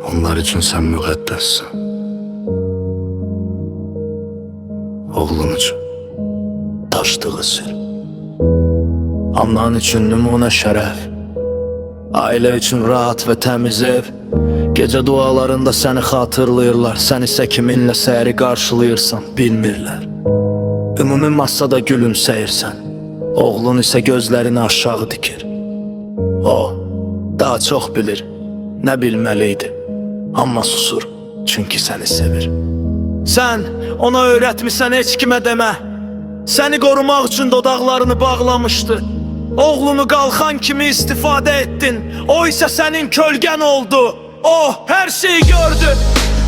Onlar üçün sən müqəddəssən. Oğlun üçün daşdığı sır. Anan üçün nümunə şərəf. Ailə üçün rahat və təmiz ev. Gecə dualarında səni xatırlayırlar. Sən isə kiminlə səhəri qarşılayırsan bilmirlər. Ümumi masada gülümsəyirsən. Oğlun isə gözlərini aşağı dikir. O daha çox bilir, nə bilməliydi. Amma susur, çünki səni sevir. Sən ona öyrətmisən heç kimə demə. Səni qorumaq üçün dodaqlarını bağlamışdı. Oğlunu qalxan kimi istifadə etdin. O isə sənin kölgən oldu. O hər şeyi gördü,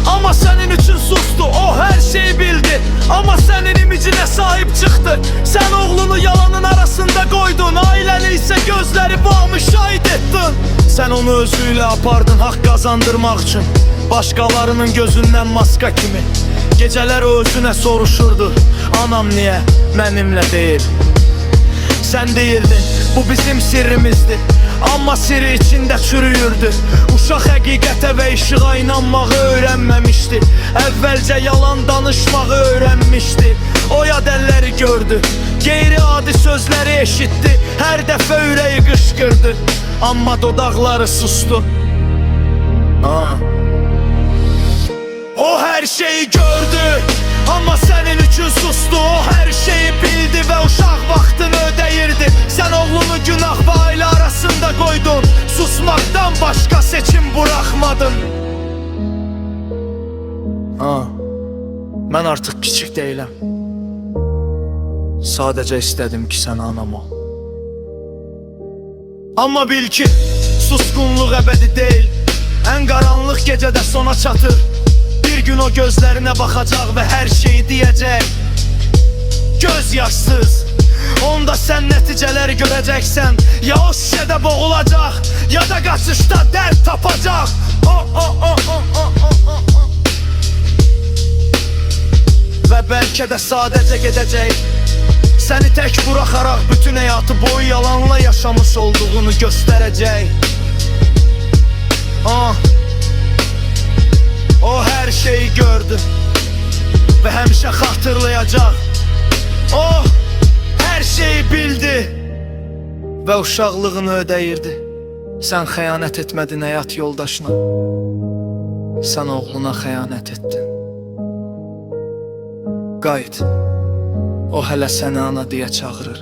amma sənin üçün sustu. O hər şeyi bildi, amma sənin imicinə sahib çıxdı. Sən oğlunu yalanın arasında qoydun, ailəni isə gözləri bağmış şahid etdin. Sən onu özüylə apardın haqq qazandırmaq üçün, başqalarının gözündən maska kimi. Gecələr o özünə soruşurdu, anam niyə mənimlə deyil? Sən deyirdin, bu bizim sirrimizdir, amma sirri içində çürüyürdü. Uşaq həqiqətə və işığa inanmağı öyrənməmişdi. Əvvəlcə yalan danışmağı öyrənmişdi. O yad əlləri gördü, qeyri-adi sözləri eşitdi. Hər dəfə ürəyi qışqırdı, amma dodaqları sustu. O hər şeyi gördü, amma sənin üçün sustu. O hər şeyi bildi və uşaq vaxtını ödəyirdi. Sən oğlunu günah və ailə arasında qoydun. Susmaqdan başqa seçim buraxmadın. Mən artıq kiçik deyiləm. Sadəcə istədim ki, sən anam ol. Amma bil ki, susqunluq əbədi deyil. Ən qaranlıq gecədə sona çatır. Bir gün o gözlərinə baxacaq və hər şeyi deyəcək. Göz yaşsız. Onda sən nəticələri görəcəksən. Ya o şişədə boğulacaq, ya da qaçışda dərd tapacaq. Və bəlkə də sadəcə gedəcək. Səni tək buraxaraq bütün həyatı boyu yalanla yaşamış olduğunu göstərəcək. O hər şeyi gördü və həmişə xatırlayacaq. O hər şeyi bildi və uşaqlığını ödəyirdi. Sən xəyanət etmədin həyat yoldaşına. Sən oğluna xəyanət etdin. Qayıt. O hələ səni ana deyə çağırır.